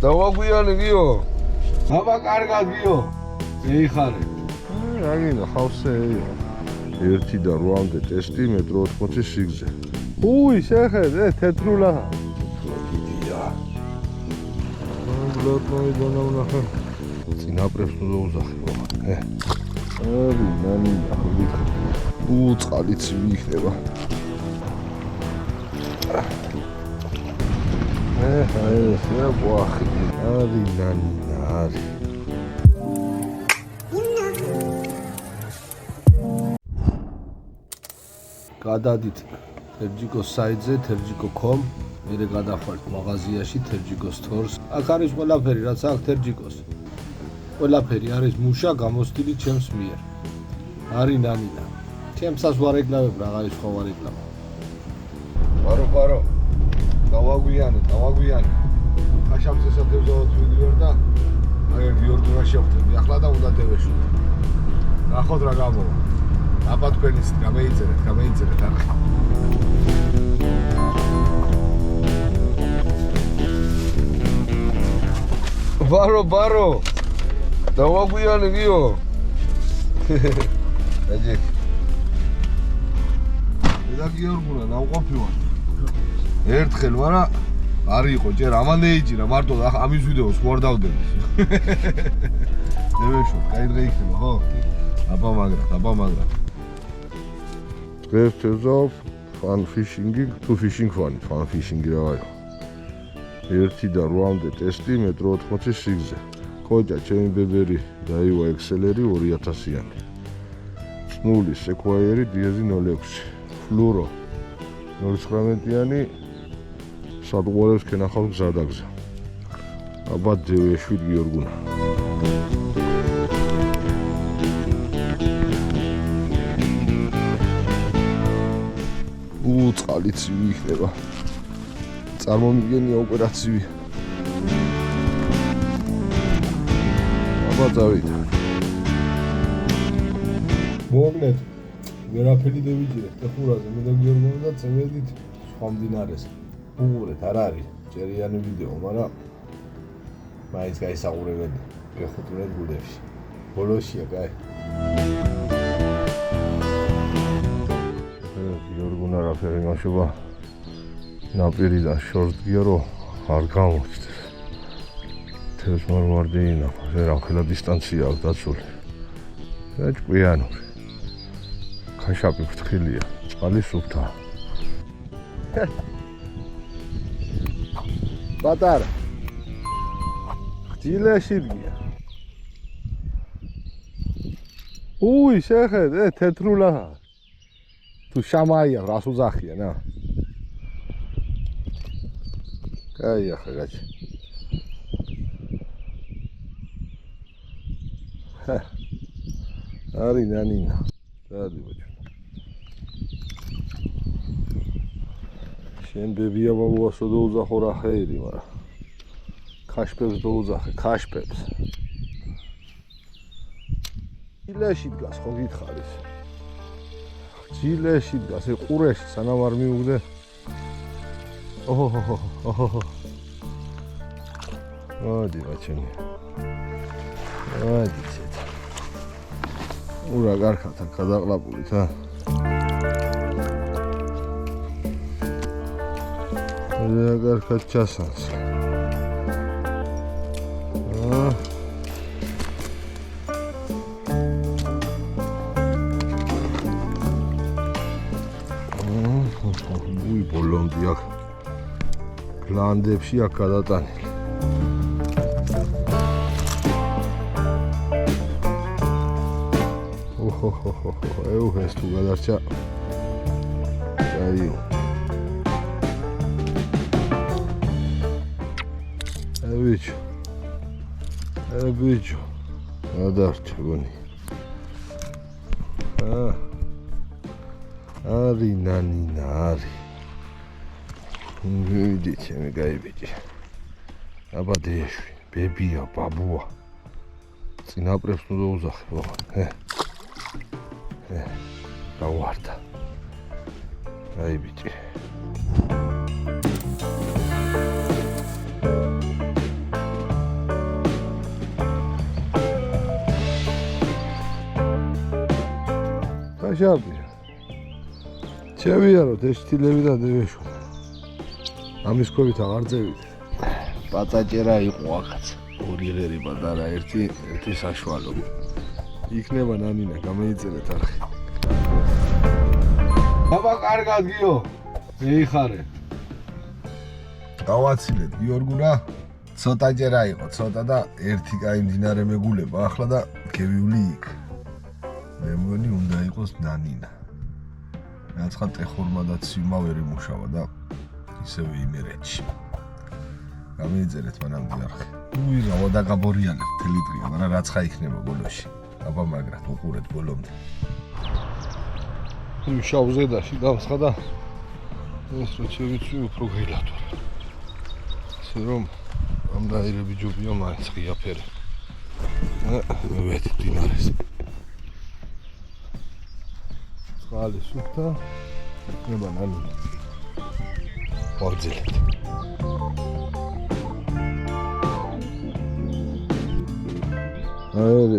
დავაგვიანე გიო. აბა კარგად გიო. ეიხარე. რაგინა ხავსეა. 1-8-მდე ტესტი მეტრო 80 სიგზე. უი, შეხედე, თეთრულა. გიდია. ბლოტნოი დონავნახე. წინაპრებს უნდა უზახე, ბაბა. არი, ნანი, ახლა უწყალიც მიიქნება. ეს ვახვი. არი, ნანი, არი. გადადით თერჯიკოს საიტზე თერჯიკო.com მერე გადახვალთ მაღაზიაში თერჯიკოს stores. აქ არის ყველაფერი, რაც აქვს თერჯიკოს. ყველაფერი არის მუშა გამოსტილი ჩემს მიერ. არი ნანინა. ჩემსაც ვარეკლავებ, რაღა ის ხო ვარეკლავ. პარო. დავაგვიანე. ხაშამს ესადევზავთ ვიდეო და აი გიორგუნა შევხვდები. ახლა და უნდა დევეშვი. ნახოთ რა გამოვა. აბა თქვენის გამეიწერეთ არხი. ბარო. დავაგვიანე გიო. აჯი. და გიორგუნა ნამყოფი ვარ. ერთხელ ვარა არ იყო ჯერ ამან ეიჭირა მარტო ამის ვიდეოს ხო არ დავდები. დევეშვი, კაი დღე იქნება ხო? აბა მაგრა. დღეს ვწევ fun fishing to fishing fun fishing რაია 1-8-მდე ტესტი მეტრო 80 სიგზე კოჭა ჩემი ბებერი დაივა ექსელერი 2000-იანი სნული სეკვაიერი დიეზი 06 ფლურო 09-იანი სადღუარებს ქენახავს გზადაგზა აბა დევეშვი გიორგუნა წყალიც იქნება. წარმომიდგენია ოპერაცია. აბა დავიდა. მოგნეთ. ვერაფერი დევიჭირეთ ტეხურაზე, მე და გიორგონა და წევედით სხვა მდინარეს. უღურეთ, არ არის ჭერიანი ვიდეო, მაგრამ მაინც გაისაყურებელი. გეხუტრეთ გუდებში. ბოლოშია, კაი. გიორგუნა რაფერი მაშობა ნაპირიდან შორს გია რომ არ გამოჩნდეს თევზ მარმარდინა რა დისტანცია აქვს დაცული და ჭკვიანური ხაშაპი ფრთხილია წყალი სუფთა ბატარ ხtildeში გია უი შეხედე თეთრულა თუ შამაია რას უზახია ნა კაია ხაგაჩ არი ნანინა დადი ბოჭო შენ ბებია ბაბუასო დაუზახო რა ხეირი მაგრამ ქაშპებს დაუზახე ქაშპებს ილეში დგას ხო გითხარის ჯილეში დგას ყურეში სანამ არ მიუგდე ოჰოჰოჰოჰოჰო ადი ბაჩენი ადი ცეთა ურა გარქათა გადაყლაპულით ა ურა გარქათ ჩასანს ბოლონდი აქ გლანდებში აქ გადატანილი ოჰოჰოჰო ეს თუ გადარჩა აი ბიჭო გადარჩა გონი არი ნანინა არი ვიდი ჩემი გაიბიჭი აბა დეშვი ბებია ბაბუა წინაპრებს უნდა უზახე ბაბა დავარდა გაიბიჭი ჭარბია. შევიაროთ ეს თილები და დევეშო. ამის ქვევით აღარ ძევით. პაწაჭერა იყო ახაც. ორი ღერი პატარა, ერთი საშუალო. იქნება ნანინა, გამოიწერეთ არხი. აბა კარგად გიო. მეიხარე. გავაცილეთ გიორგურა. ცოტაჯერა იყო, ცოტა და ერთი კაი მდინარე მეგულება ახლა და გევიული იქ. მე მგონი უნდა იყოს ნანინა. რაცხა ტეხორმა და ციმა ვერ იმუშავა და ისევე იმერეთში. გამიწერეთ მანამდე არხი. უი რა დაგაბორიანებ მთელი დღე, მაგრამ რაცხა იქნება ბოლოში. აბა მაგრად უყურეთ ბოლომდე. შავ ზედაში დავსხა და ეს რო შევიცვი უფრო ღილად ვარ. ისე რომ ამ დაირები ჯობია მაინც ღიაფერე. მივედი დინარეს. წყალი სუფთა, იქნება ნანინა. ვაგრძელეთ.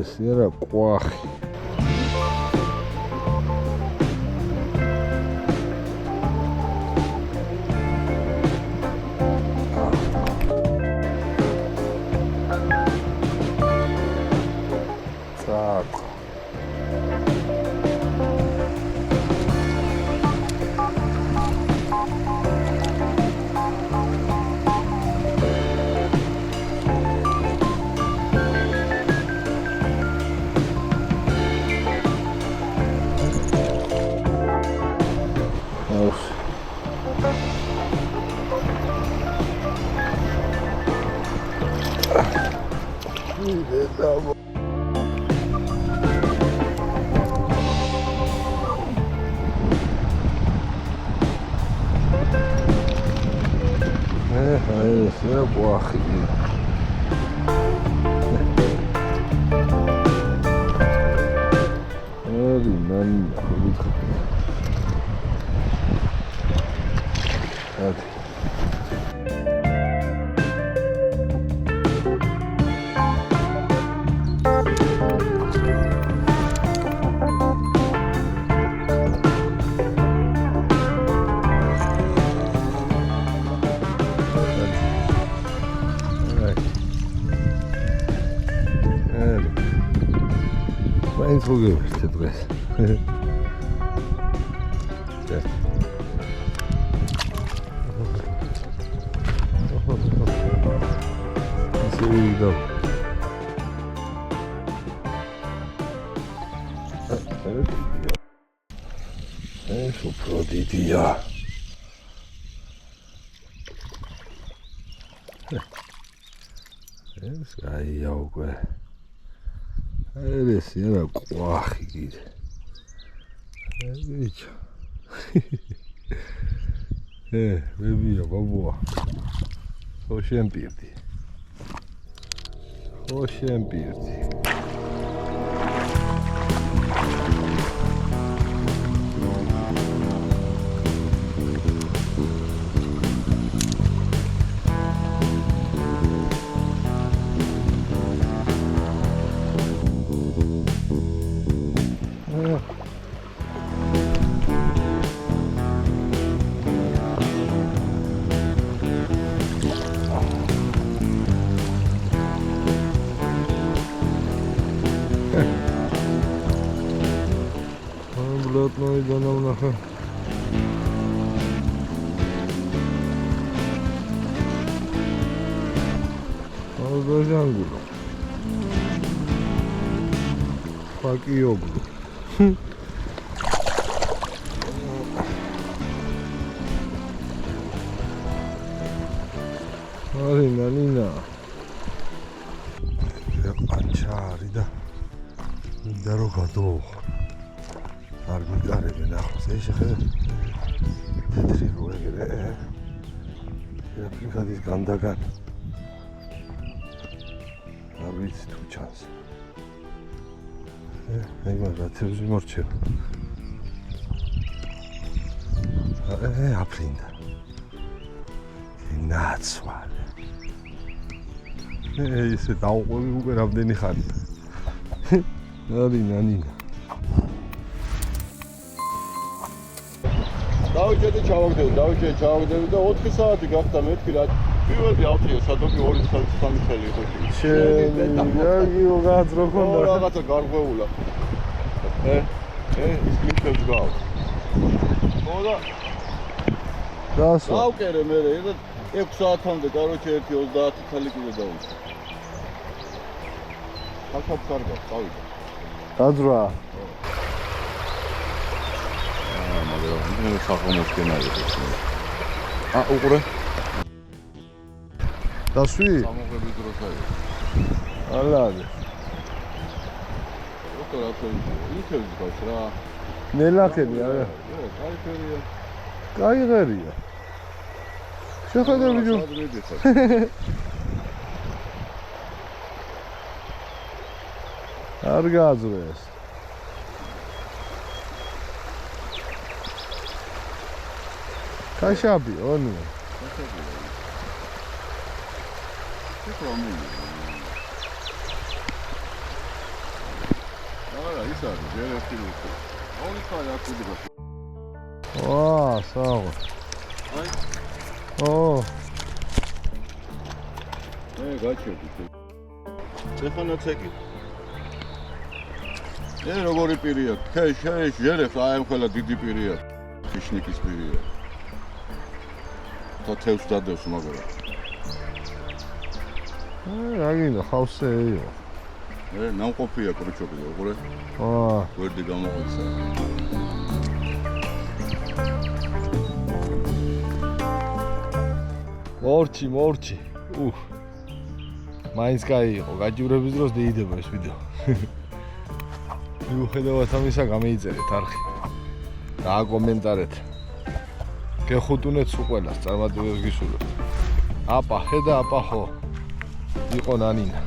ეს არა ყვახი. Era ყვახი. არი ნანინა ხუთი. მაინც მოგევერთე დღეს. ისე ვიდა. ეს უფრო დიდია. ეს აია უკვე. ეს არა ყვახი კიდე. ეიჩ. ბებია ბაბუა. ხო შემპირდი. Блатной данал нахуй. Алгазангуло. Факиоглу. Арина, Нина. Я панчари да. Дорога до. არ მიტარებენ ახლოს ეს შეხედე თეთრი როეგერე აფრიკადის განდაგან არ ვიცი თუ ჩანს აი მაგათებს მორჩება აფრინდა ნაცვალე ესე დაუყვები უკვე რამდენი ხანია ნანინა დავიჭერდი ჩავაგდები და 4 საათი გახდა მეთქი რა. პირველი ავთია სადოქი 2-3 წელი იყო. იაგიო გაძრო ო ხონდა. რაღაცა გარღვეულა. ის მიწევს გავს. ხოდა დასვა. დავკერე მე 6 საათამდე კაროჩე 1:30 წელი კიდე დავიწყე. ხალხად კარგად წავიდა. გაძრა. მაგრამ მე სახელმოსკენა იყო. უყურე. დასვი? გამოღების დროს არის. ალადი. რა თქმა იქებს გავს რა. ნელახები არა. კაი ფერია. კაი ღერია. შეხედე ვიდეო. არ გაძრეს. კაშაბი ონი. არა, ის არის, ჯერეთი ლუკი. ორი ხალი აკუდი გა. ვა, საო. აი. ო, გაჩერდი. ეხანაც ეკი. როგორი პირია? ჟერებს აი ამ ხელა დიდი პირია. ქიშნიკის პირია. თეთრს დადევს მაგრამ. რა გინდა ხავსეიო. ნამყოფია კრუჩოკი და უყურე. ვა, გვერდი გამოყვეცა. მორჩი. მაინც კაი იყო, გაჭირების დროს დიდება ეს ვიდეო. მიუხედავად ამისა გამიწერეთ არხი. გააკომენტარეთ. გეხუტუნეთ სულ ყველას, წარმატებებს გისურვებთ. აპა, ხედა აპა ხო. იყო ნანინა.